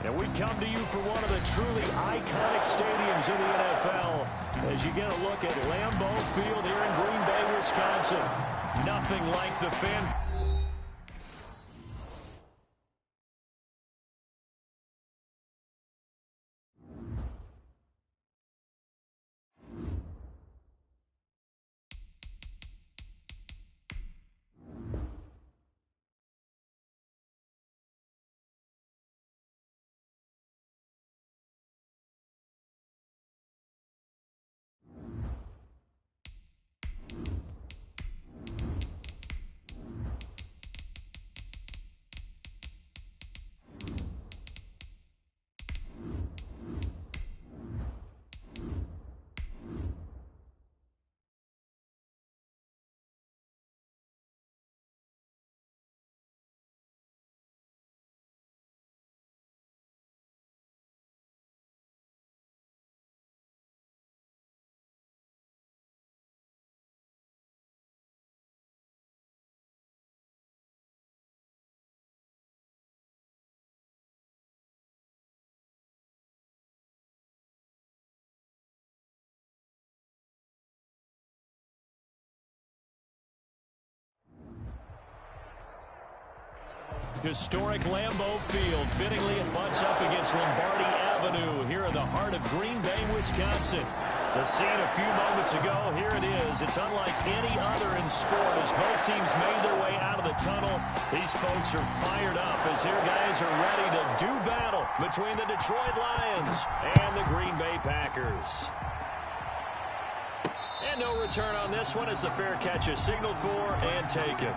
And we come to you from one of the truly iconic stadiums in the NFL as you get a look at Lambeau Field here in Green Bay, Wisconsin. Nothing like the fan. Historic Lambeau Field. Fittingly, it butts up against Lombardi Avenue here in the heart of Green Bay, Wisconsin. The scene a few moments ago, here it is. It's unlike any other in sport as both teams made their way out of the tunnel. These folks are fired up as here guys are ready to do battle between the Detroit Lions and the Green Bay Packers. And no return on this one as the fair catch is signaled for and taken.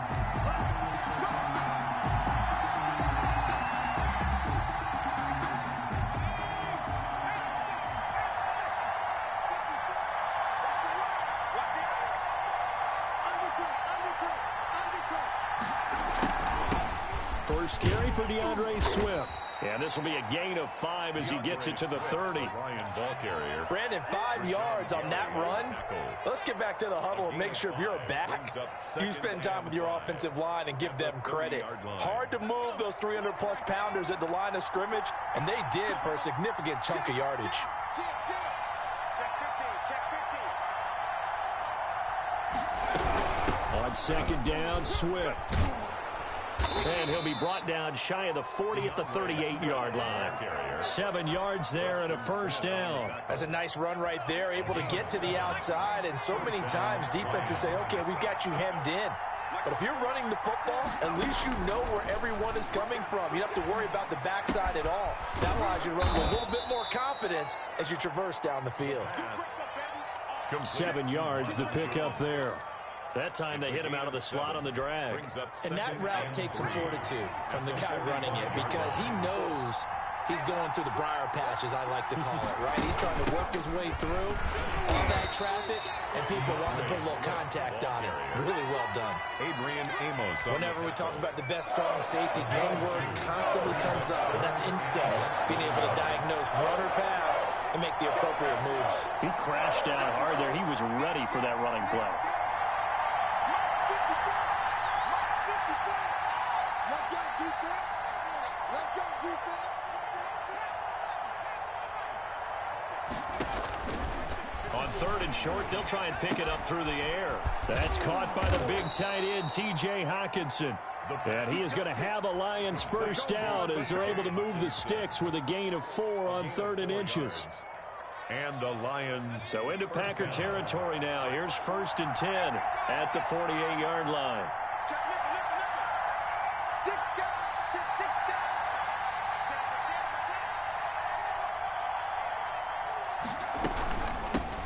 First carry for DeAndre Swift. And this will be a gain of 5 as he gets it to the 30. Brandon, 5 yards on that run. Let's get back to the huddle and make sure if you're a back, you spend time with your offensive line and give them credit. Hard to move those 300-plus pounders at the line of scrimmage, and they did for a significant chunk of yardage. On second down, Swift. And he'll be brought down shy of the 40 at the 38-yard line. 7 yards there and a first down. That's a nice run right there, able to get to the outside. And so many times defenses say, okay, we've got you hemmed in. But if you're running the football, at least you know where everyone is coming from. You don't have to worry about the backside at all. That allows you to run with a little bit more confidence as you traverse down the field. 7 yards, the pickup there. That time they hit him out of the slot on the drag. And that route takes some fortitude from the guy running it because he knows he's going through the briar patch, as I like to call it, right? He's trying to work his way through all that traffic, and people want to put a little contact on it. Really well done. Whenever we talk about the best strong safeties, one word constantly comes up, and that's instinct. Being able to diagnose run or pass and make the appropriate moves. He crashed down hard there. He was ready for that running play. On third and short, they'll try and pick it up through the air. That's caught by the big tight end, T.J. Hockenson. And he is going to have a Lions first down as they're able to move the sticks with a gain of 4 on 3rd and inches. And the Lions. So into Packer territory now. Here's 1st and 10 at the 48-yard line.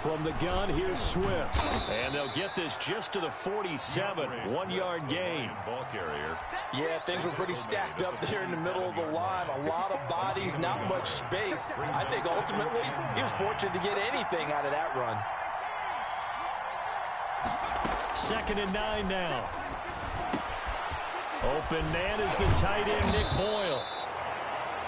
From the gun, here's Swift. And they'll get this just to the 47. 1-yard gain. Yeah, things were pretty stacked up there in the middle of the line. A lot of bodies, not much space. I think ultimately he was fortunate to get anything out of that run. 2nd and 9 now. Open man is the tight end, Nick Boyle.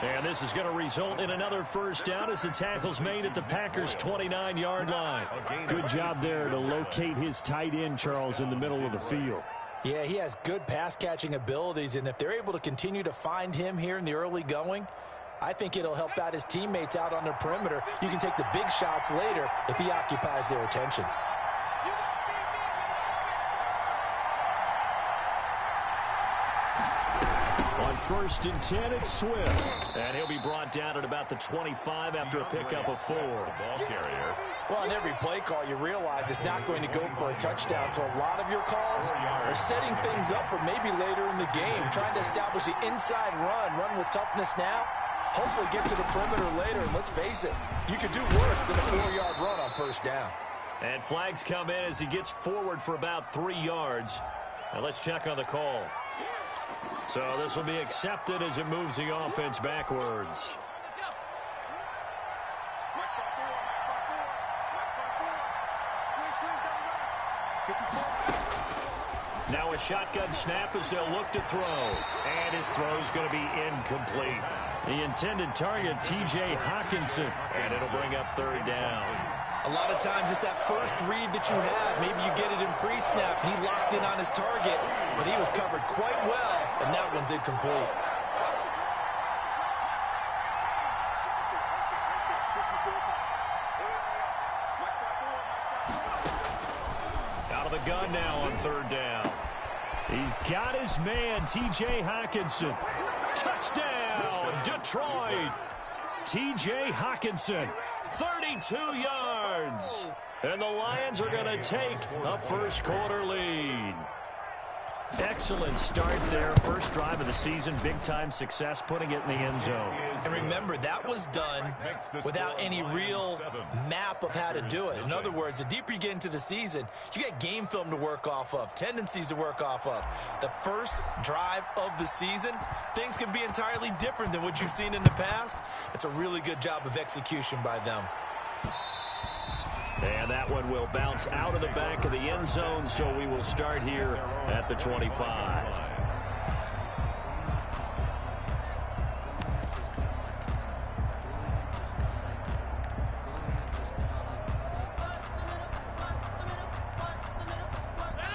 And this is going to result in another first down as the tackle's made at the Packers' 29-yard line. Good job there to locate his tight end, Charles, in the middle of the field. Yeah, he has good pass-catching abilities, and if they're able to continue to find him here in the early going, I think it'll help out his teammates out on the perimeter. You can take the big shots later if he occupies their attention. On 1st and 10, it's Swift. And he'll be brought down at about the 25 after a pickup of 4. Ball carrier. Well, on every play call, you realize it's not going to go for a touchdown. So a lot of your calls are setting things up for maybe later in the game, trying to establish the inside run with toughness now. Hopefully get to the perimeter later. And let's face it, you could do worse than a 4-yard run on 1st down. And flags come in as he gets forward for about 3 yards. Now let's check on the call. So this will be accepted as it moves the offense backwards. Now a shotgun snap as they'll look to throw. And his throw is going to be incomplete. The intended target, T.J. Hawkinson. And it'll bring up 3rd down. A lot of times it's that first read that you have. Maybe you get it in pre-snap. He locked in on his target, but he was covered quite well, and that one's incomplete. Out of the gun now on 3rd down. He's got his man, T.J. Hawkinson. Touchdown, Detroit. T.J. Hawkinson, 32 yards. And the Lions are going to take a 1st quarter lead. Excellent start there. First drive of the season. Big-time success putting it in the end zone. And remember, that was done without any real map of how to do it. In other words, the deeper you get into the season, you get game film to work off of, tendencies to work off of. The first drive of the season, things can be entirely different than what you've seen in the past. It's a really good job of execution by them. And that one will bounce out of the back of the end zone, so we will start here at the 25.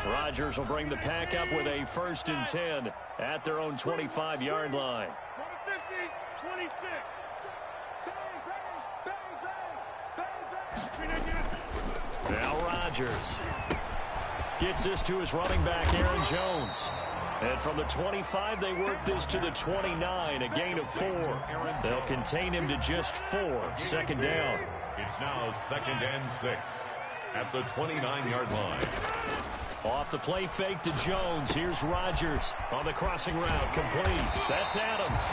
Rodgers will bring the pack up with a 1st and 10 at their own 25-yard line. Now Rodgers gets this to his running back, Aaron Jones. And from the 25, they work this to the 29, a gain of 4. They'll contain him to just 4. 2nd down. It's now 2nd and 6 at the 29-yard line. Off the play fake to Jones. Here's Rodgers on the crossing route. Complete. That's Adams.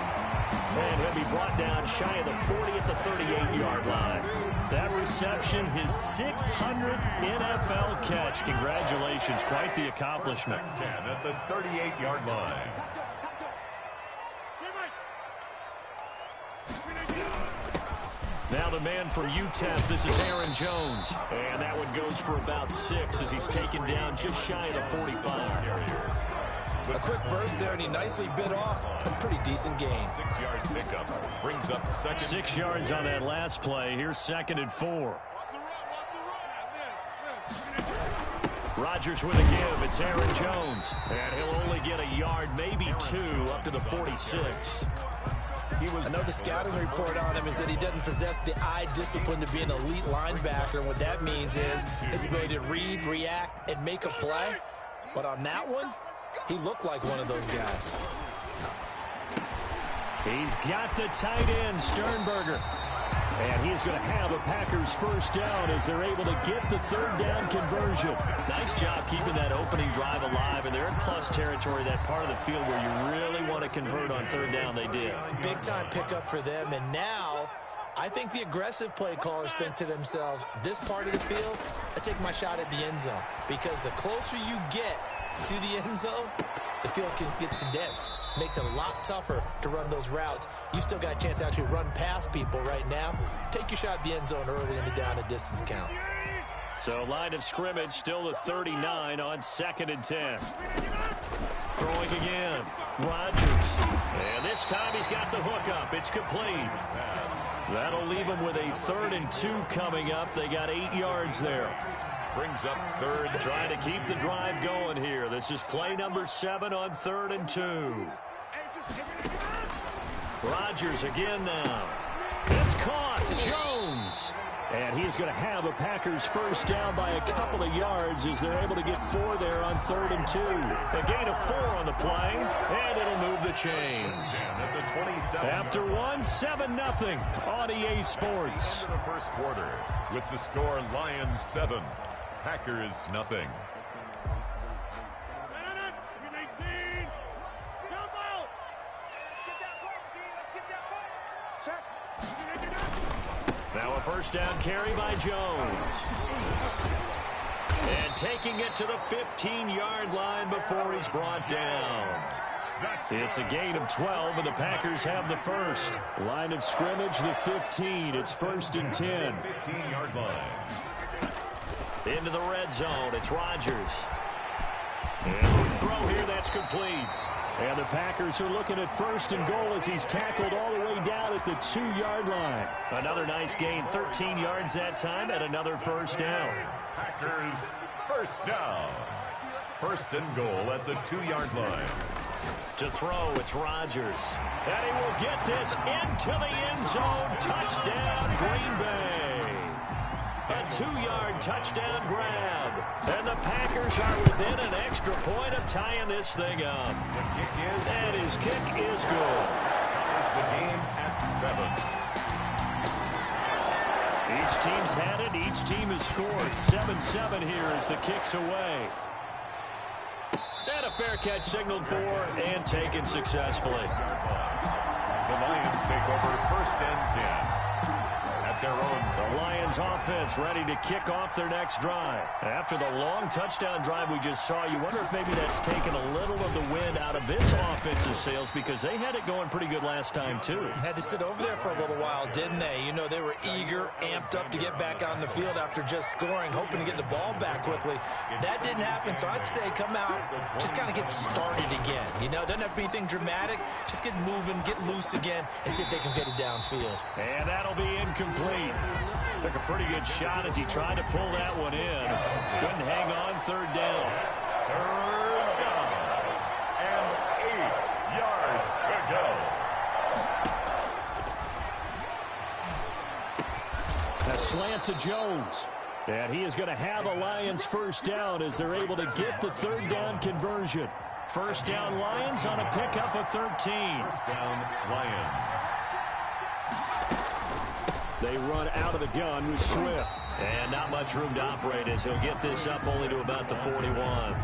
And he'll be brought down shy of the 40 at the 38-yard line. That reception, his 600th NFL catch. Congratulations. Quite the accomplishment. 10 at the 38-yard line. Now the man from UTEP, this is Aaron Jones. And that one goes for about 6 as he's taken down just shy of the 45. A quick burst there, and he nicely bit off a pretty decent gain. 6-yard pickup brings up 2nd. 6 yards on that last play. Here's 2nd and 4. Rodgers with a give. It's Aaron Jones. And he'll only get a yard, maybe 2, up to the 46. I know the scouting report on him is that he doesn't possess the eye discipline to be an elite linebacker. And what that means is his ability to read, react, and make a play. But on that one, he looked like one of those guys. He's got the tight end, Sternberger. And he's going to have a Packers 1st down as they're able to get the 3rd down conversion. Nice job keeping that opening drive alive, and they're in plus territory, that part of the field where you really want to convert on 3rd down. They did. Big-time pickup for them, and now I think the aggressive play callers think to themselves, this part of the field, I take my shot at the end zone, because the closer you get to the end zone, the field gets condensed. Makes it a lot tougher to run those routes. You still got a chance to actually run past people right now. Take your shot at the end zone early in the down and distance count. So line of scrimmage still the 39 on 2nd and 10. Throwing again. Rodgers. And this time he's got the hook up. It's complete. That'll leave him with a 3rd and 2 coming up. They got 8 yards there. Brings up 3rd. Trying to keep the drive going here. This is play number 7 on 3rd and 2. Rodgers again now. It's caught. Jones. And he's going to have a Packers first down by a couple of yards as they're able to get 4 there on 3rd and 2. A gain of 4 on the play, and it'll move the chains. After 1, 7-0 on EA Sports. The first quarter with the score Lions 7, Packers nothing. Now a first down carry by Jones. And taking it to the 15-yard line before he's brought down. It's a gain of 12, and the Packers have the first. Line of scrimmage, the 15. It's 1st and 10. 15-yard line. Into the red zone. It's Rodgers. And quick throw here. That's complete. And the Packers are looking at 1st and goal as he's tackled all the way down at the 2-yard line. Another nice gain, 13 yards that time, and another first down. Packers first down. 1st and goal at the 2-yard line. To throw, it's Rodgers. And he will get this into the end zone. Touchdown, Green Bay. A 2-yard touchdown grab. And the Packers are within an extra point of tying this thing up. And his kick is good. Ties the game at 7. Each team's had it. Each team has scored. 7-7 here as the kick's away. And a fair catch signaled for and taken successfully. The Lions take over 1st and 10. Their own. The Lions offense ready to kick off their next drive. After the long touchdown drive we just saw, you wonder if maybe that's taken a little of the wind out of this offensive sails because they had it going pretty good last time too. Had to sit over there for a little while, didn't they? You know, they were eager, amped up to get back on the field after just scoring, hoping to get the ball back quickly. That didn't happen, so I'd say come out, just kind of get started again. You know, it doesn't have to be anything dramatic. Just get moving, get loose again, and see if they can get it downfield. And that'll be incomplete. Took a pretty good shot as he tried to pull that one in. Couldn't hang on. 3rd down. 3rd down. And 8 yards to go. A slant to Jones. And he is going to have a Lions first down as they're able to get the 3rd down conversion. First down Lions on a pickup of 13. First down Lions. They run out of the gun with Swift. And not much room to operate as he'll get this up only to about the 41.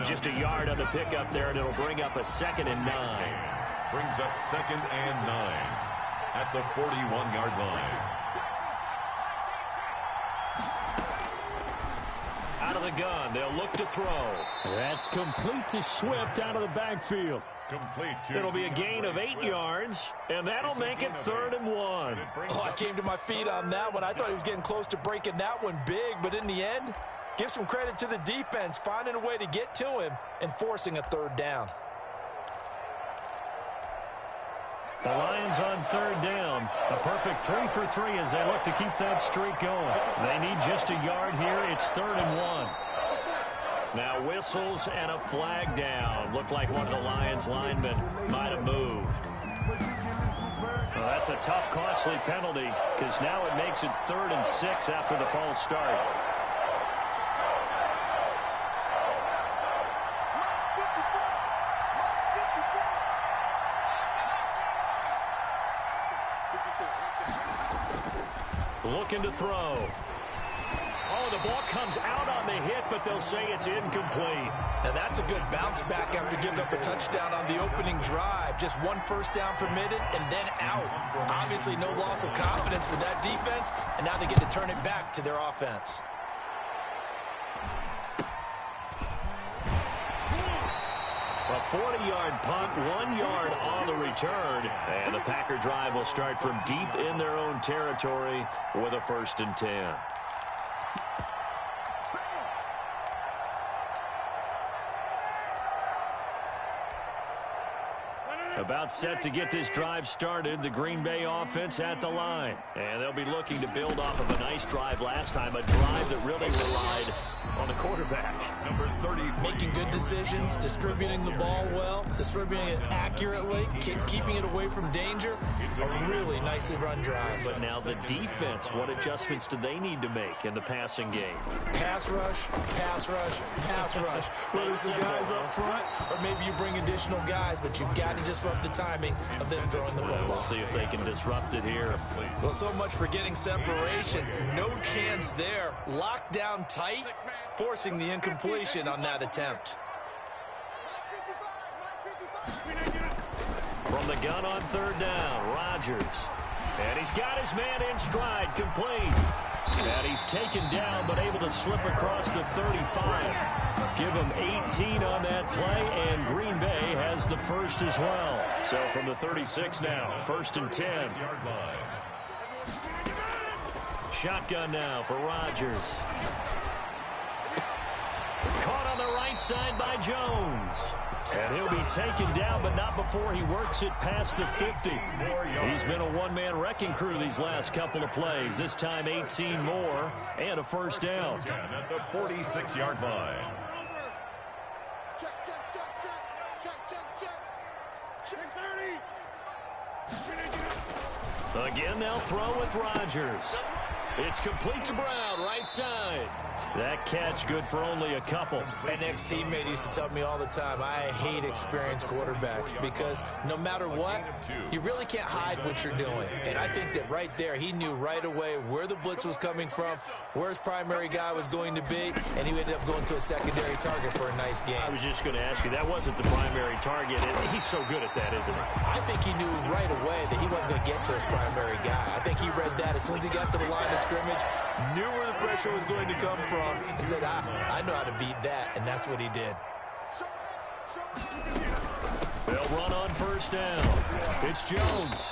Just a yard on the pickup there, and it'll bring up a 2nd and 9. Brings up 2nd and 9 at the 41-yard line. Out of the gun, they'll look to throw. That's complete to Swift out of the backfield. Complete to It'll be a gain of 8 yards, and that'll make it 3rd and 1. Oh, I came to my feet on that one. I thought he was getting close to breaking that one big, but in the end, give some credit to the defense, finding a way to get to him and forcing a 3rd down. The Lions on 3rd down. A perfect 3 for 3 as they look to keep that streak going. They need just a yard here. It's 3rd and 1. Now whistles and a flag down. Looked like one of the Lions linemen might have moved. Well, that's a tough, costly penalty because now it makes it 3rd and 6 after the false start. Looking to throw. Oh, the ball comes out on the hit, but they'll say it's incomplete. Now that's a good bounce back after giving up a touchdown on the opening drive. Just 1 first down permitted and then out. Obviously no loss of confidence with that defense, and now they get to turn it back to their offense. A 40-yard punt, 1 yard on the return. And the Packer drive will start from deep in their own territory with a 1st and 10. About set to get this drive started. The Green Bay offense at the line. And they'll be looking to build off of a nice drive last time, a drive that really relied on the quarterback. Number 30. Making good decisions, distributing the ball well, distributing it accurately, keeping it away from danger. A really nicely run drive. But now the defense, what adjustments do they need to make in the passing game? Pass rush, pass rush, pass rush. Whether it's the guys up front or maybe you bring additional guys, but you've got to disrupt the timing of them throwing the football. We'll see if they can disrupt it here. Well, so much for getting separation. No chance there. Locked down tight, forcing the incompletion on that attempt. From the gun on third down, Rodgers. And he's got his man in stride, complete. And he's taken down, but able to slip across the 35. Give him 18 on that play, and Green Bay has the first as well. So from the 36 now, 1st and 10. Shotgun now for Rodgers. Caught on the right side by Jones. And he'll be taken down, but not before he works it past the 50. He's been a one-man wrecking crew these last couple of plays. This time 18 more and a first down. At the 46-yard line. Again, they'll throw with Rodgers. It's complete to Brown, right side. That catch good for only a couple. An ex-teammate used to tell me all the time, I hate experienced quarterbacks because no matter what, you really can't hide what you're doing. And I think that right there, he knew right away where the blitz was coming from, where his primary guy was going to be, and he ended up going to a secondary target for a nice game. I was just going to ask you, that wasn't the primary target. He's so good at that, isn't he? I think he knew right away that he wasn't going to get to his primary guy. I think he read that as soon as he got to the line of scrimmage, knew where the pressure was going to come from, and said, I know how to beat that, and that's what he did. They'll run on first down. It's Jones.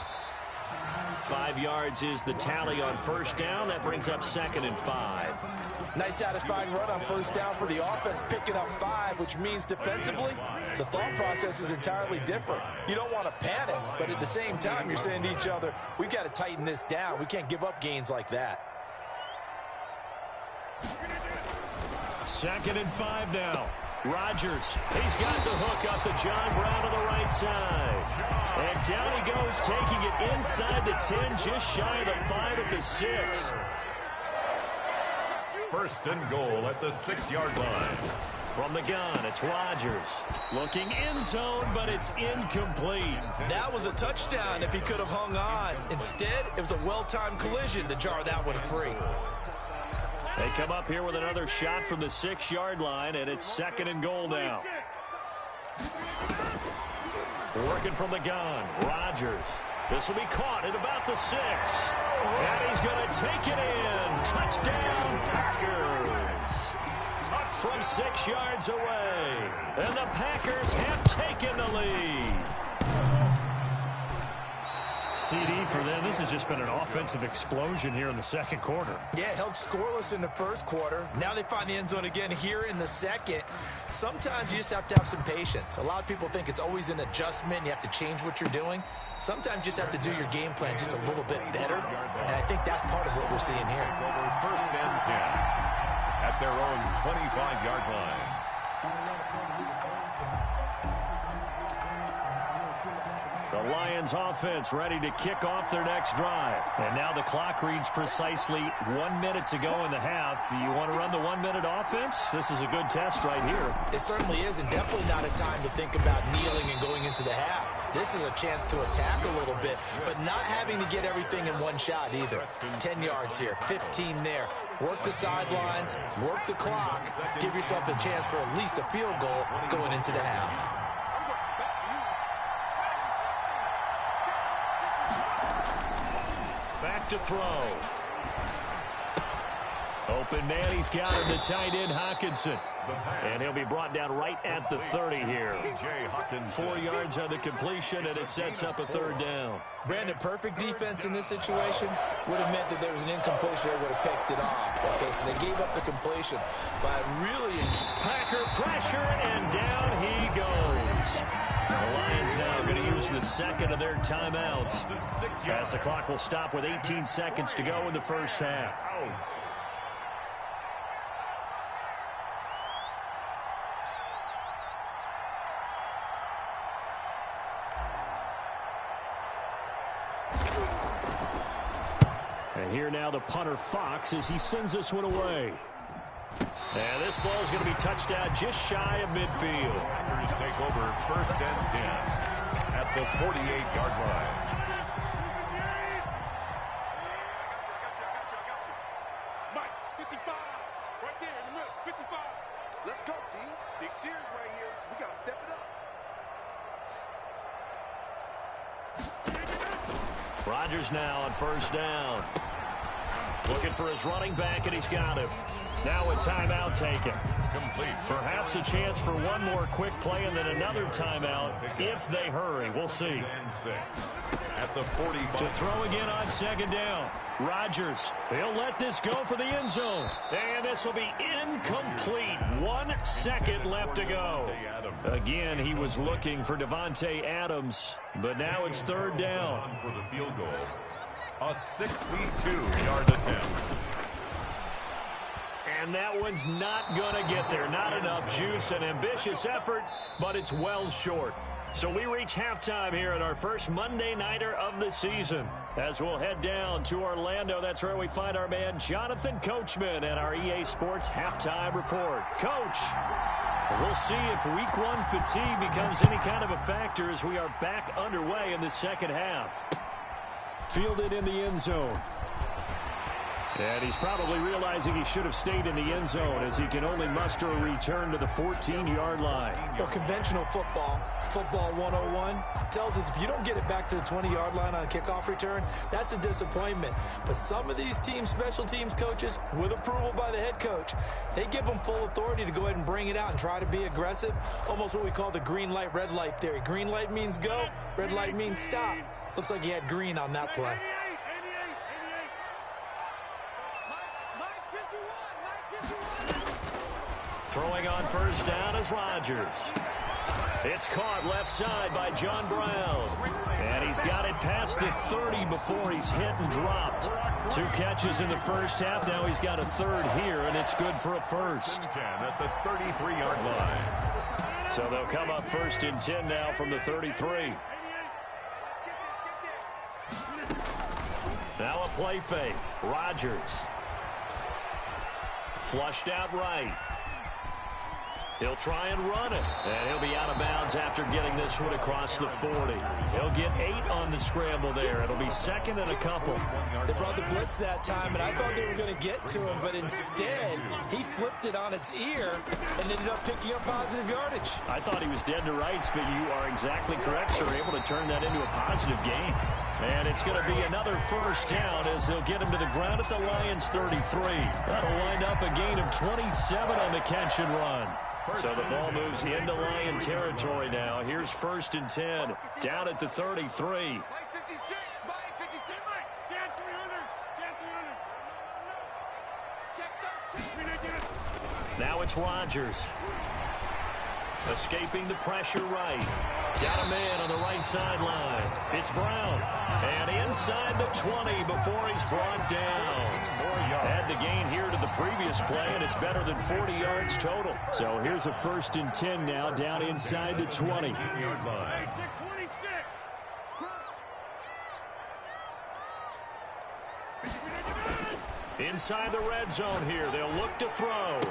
5 yards is the tally on first down. That brings up 2nd and 5. Nice satisfying run on first down for the offense, picking up 5, which means defensively, the thought process is entirely different. You don't want to panic, but at the same time, you're saying to each other, we've got to tighten this down. We can't give up gains like that. 2nd and 5 now. Rodgers, he's got the hook up to John Brown on the right side. And down he goes, taking it inside the 10, just shy of the 5 at the 6. 1st and goal at the 6-yard line. From the gun, it's Rodgers. Looking end zone, but it's incomplete. That was a touchdown if he could have hung on. Instead, it was a well-timed collision to jar that one free. They come up here with another shot from the 6-yard line, and it's 2nd and goal now. Working from the gun, Rodgers. This will be caught at about the 6. And he's going to take it in. Touchdown, Packers. From 6 yards away. And the Packers have taken the lead. CD for them. This has just been an offensive explosion here in the 2nd quarter. Yeah, held scoreless in the 1st quarter. Now they find the end zone again here in the 2nd. Sometimes you just have to have some patience. A lot of people think it's always an adjustment. You have to change what you're doing. Sometimes you just have to do your game plan just a little bit better. And I think that's part of what we're seeing here. 1st and 10 at their own 25-yard line. The Lions offense ready to kick off their next drive. And now the clock reads precisely 1 minute to go in the half. You want to run the 1-minute offense? This is a good test right here. It certainly is, and definitely not a time to think about kneeling and going into the half. This is a chance to attack a little bit, but not having to get everything in one shot either. 10 yards here, 15 there. Work the sidelines, work the clock, give yourself a chance for at least a field goal going into the half. To throw. Open man, he's got him, the tight end, Hawkinson. And he'll be brought down right at the 30 here. 4 yards on the completion, and it sets up a 3rd down. Brandon, perfect defense in this situation would have meant that there was an incompletion. They would have picked it off. Okay, so they gave up the completion. But really, Packer pressure, and down he goes. The Lions now going to use the second of their timeouts, as the clock will stop with 18 seconds to go in the first half. And here now the punter Fox as he sends this one away. And this ball is going to be touched out just shy of midfield. Packers take over 1st and 10 at the 48-yard line. Mike, 55, right there in the middle, 55. Let's go, D. Big series right here, so we got to step it up. Rodgers now on 1st down. Looking for his running back, and he's got him. Now a timeout taken. Complete. Perhaps a chance for one more quick play and then another timeout if they hurry. We'll see. And 6 at the 45. To throw again on 2nd down. Rodgers, he'll let this go for the end zone. And this will be incomplete. 1 second left to go. Again, he was looking for Devontae Adams, but now it's 3rd down. For the field goal. A 62-yard attempt. And that one's not going to get there. Not enough juice. An ambitious effort, but it's well short. So we reach halftime here at our first Monday Nighter of the season. As we'll head down to Orlando, that's where we find our man Jonathan Coachman and our EA Sports Halftime Report. Coach, we'll see if Week 1 fatigue becomes any kind of a factor as we are back underway in the second half. Fielded in the end zone. And he's probably realizing he should have stayed in the end zone as he can only muster a return to the 14-yard line. Well, conventional football 101, tells us if you don't get it back to the 20-yard line on a kickoff return, that's a disappointment. But some of these teams, special teams coaches, with approval by the head coach, they give them full authority to go ahead and bring it out and try to be aggressive, almost what we call the green light, red light theory. Green light means go, red light means stop. Looks like he had green on that play. Throwing on 1st down is Rodgers. It's caught left side by John Brown. And he's got it past the 30 before he's hit and dropped. 2 catches in the first half. Now he's got a 3rd here, and it's good for a first. 10 at the 33-yard line. So they'll come up 1st and 10 now from the 33. Now a play fake. Rodgers. Flushed out right. He'll try and run it. And he'll be out of bounds after getting this one across the 40. He'll get 8 on the scramble there. It'll be 2nd and a couple. They brought the blitz that time, and I thought they were going to get to him, but instead, he flipped it on its ear and ended up picking up positive yardage. I thought he was dead to rights, but you are exactly correct, sir. Able to turn that into a positive gain. And it's going to be another 1st down as they'll get him to the ground at the Lions 33. That'll wind up a gain of 27 on the catch and run. So the ball moves into Lion territory now. Here's 1st and 10, down at the 33. Now it's Rodgers. Escaping the pressure right. Got a man on the right sideline. It's Brown. And inside the 20 before he's brought down. Had the gain here to the previous play, and it's better than 40 yards total. So here's a 1st and 10 now, down inside the 20. Inside the red zone here. They'll look to throw.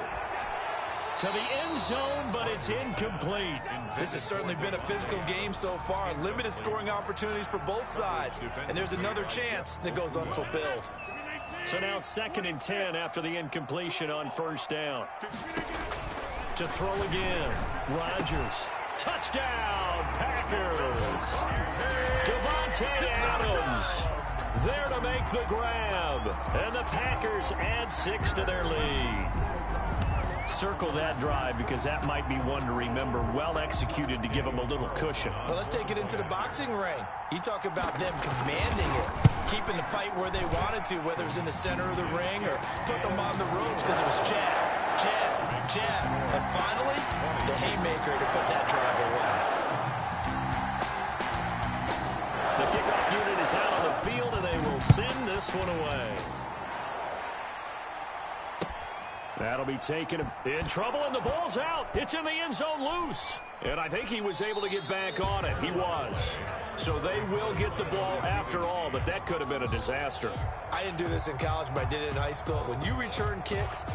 To the end zone, but it's incomplete. This has certainly been a physical game so far. Limited scoring opportunities for both sides. And there's another chance that goes unfulfilled. So now 2nd and 10 after the incompletion on 1st down. To throw again. Rodgers. Touchdown, Packers. Devontae Adams there to make the grab. And the Packers add 6 to their lead. Circle that drive because that might be one to remember. Well executed to give them a little cushion. Well, let's take it into the boxing ring. You talk about them commanding it, keeping the fight where they wanted to, whether it was in the center of the ring or putting them on the ropes because it was jab, jab, jab. And finally, the haymaker to put that drive away. field, and they will send this one away. That'll be taken in trouble, and the ball's out. It's in the end zone loose. And I think he was able to get back on it. He was. So they will get the ball after all, but that could have been a disaster. I didn't do this in college, but I did it in high school. When you return kicks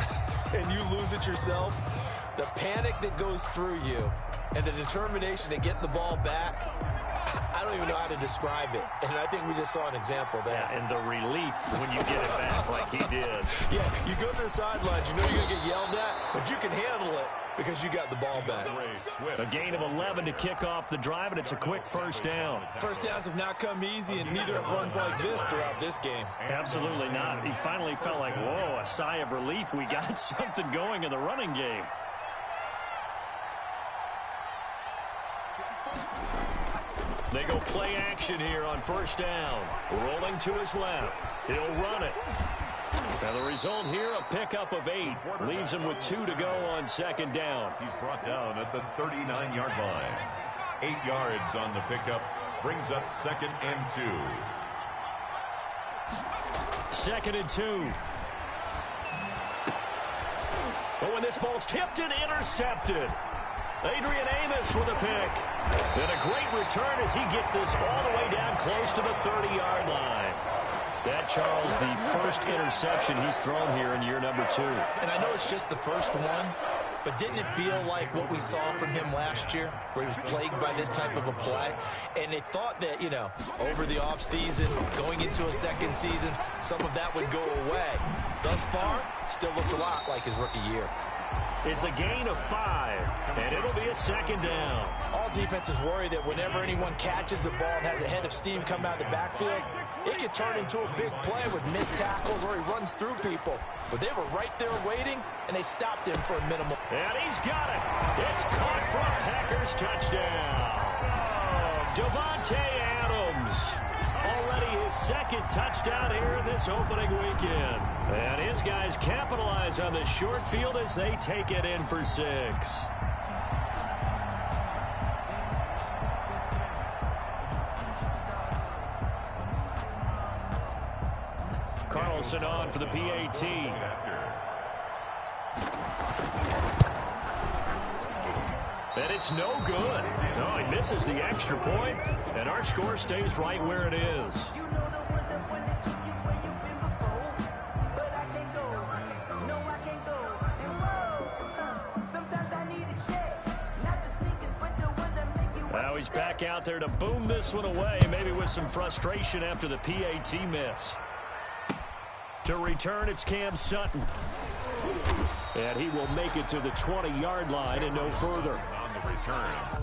and you lose it yourself, the panic that goes through you and the determination to get the ball back, I don't even know how to describe it. And I think we just saw an example there. Yeah, and the relief when you get it back like he did. Yeah, you go to the sidelines, you know you're going to get yelled at, but you can handle it because you got the ball back. A gain of 11 to kick off the drive, and it's a quick first down. First downs have not come easy, and neither have runs like this throughout this game. Absolutely not. He finally felt like, whoa, a sigh of relief. We got something going in the running game. They go play action here on first down. Rolling to his left. He'll run it. Now the result here, a pickup of 8. Leaves him with 2 to go on second down. He's brought down at the 39-yard line. 8 yards on the pickup. Brings up 2nd and 2. 2nd and 2. But when this ball's tipped and intercepted. Adrian Amos with a pick. And a great return as he gets this all the way down close to the 30-yard line. That, Charles, the first interception he's thrown here in year number 2. And I know it's just the first one, but didn't it feel like what we saw from him last year, where he was plagued by this type of a play? And they thought that, you know, over the offseason, going into a second season, some of that would go away. Thus far, still looks a lot like his rookie year. It's a gain of 5, and it'll be a second down. All defenses worry that whenever anyone catches the ball and has a head of steam come out of the backfield, it could turn into a big play with missed tackles or he runs through people. But they were right there waiting, and they stopped him for a minimal. And he's got it. It's caught for a Packers touchdown. Devontae Adams. Already his 2nd touchdown here in this opening weekend. And his guys capitalize on the short field as they take it in for 6. Carlson on for the PAT. And it's no good. No, he misses the extra point, and our score stays right where it is. Now he's back out there to boom this one away, maybe with some frustration after the PAT miss. To return, it's Cam Sutton. And he will make it to the 20-yard line and no further. On the return.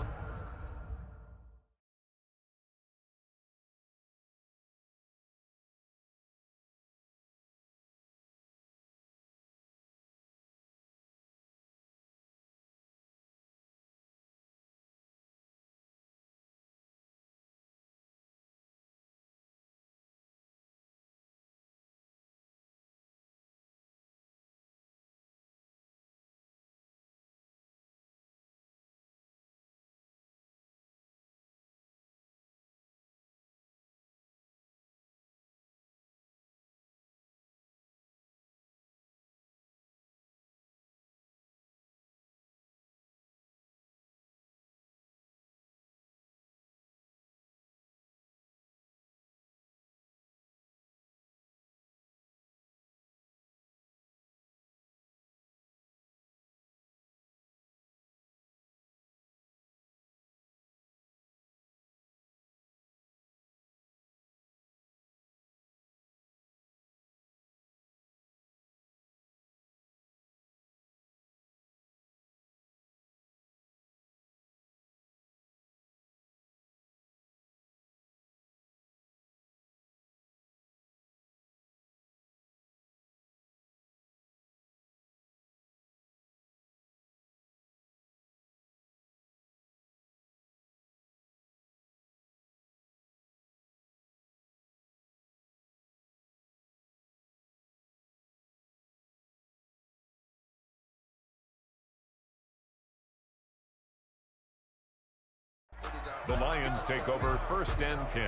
The Lions take over 1st and 10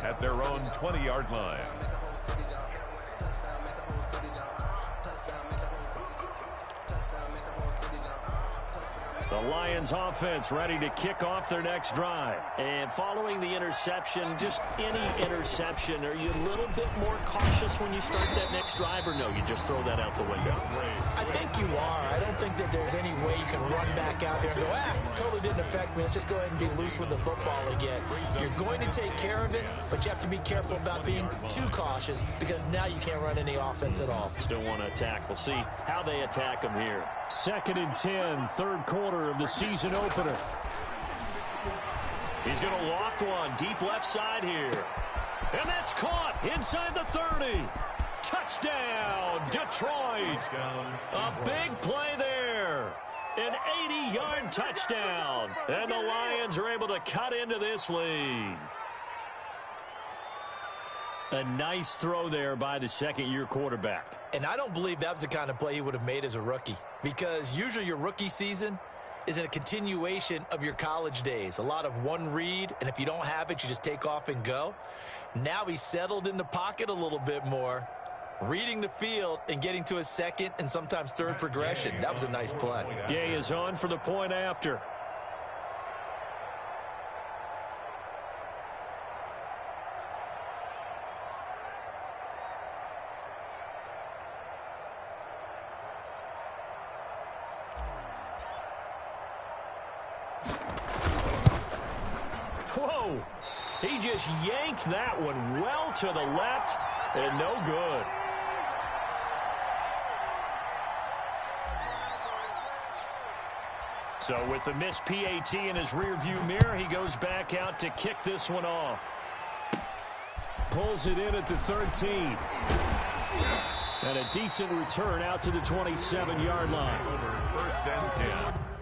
at their own 20-yard line. The Lions offense ready to kick off their next drive. And following the interception, just any interception, are you a little bit more cautious when you start that next drive, or no, you just throw that out the window? I think you are. I don't think that there's any way you can run back out there and go, totally didn't affect me. Let's just go ahead and be loose with the football again. You're going to take care of it, but you have to be careful about being too cautious because now you can't run any offense at all. Still want to attack. We'll see how they attack them here. 2nd and 10, third quarter of the season opener. He's going to loft one deep left side here. And that's caught inside the 30. Touchdown, Detroit. A big play there. An 80-yard touchdown. And the Lions are able to cut into this lead. A nice throw there by the second-year quarterback. And I don't believe that was the kind of play he would have made as a rookie, because usually your rookie season is a continuation of your college days. A lot of one read, and if you don't have it, you just take off and go. Now he's settled in the pocket a little bit more, reading the field and getting to his second and sometimes third progression. That was a nice play. Gay is on for the point after. Whoa! He just yanked that one well to the left and no good. So with the missed PAT in his rearview mirror, he goes back out to kick this one off. Pulls it in at the 13. And a decent return out to the 27-yard line. Over 1st and 10.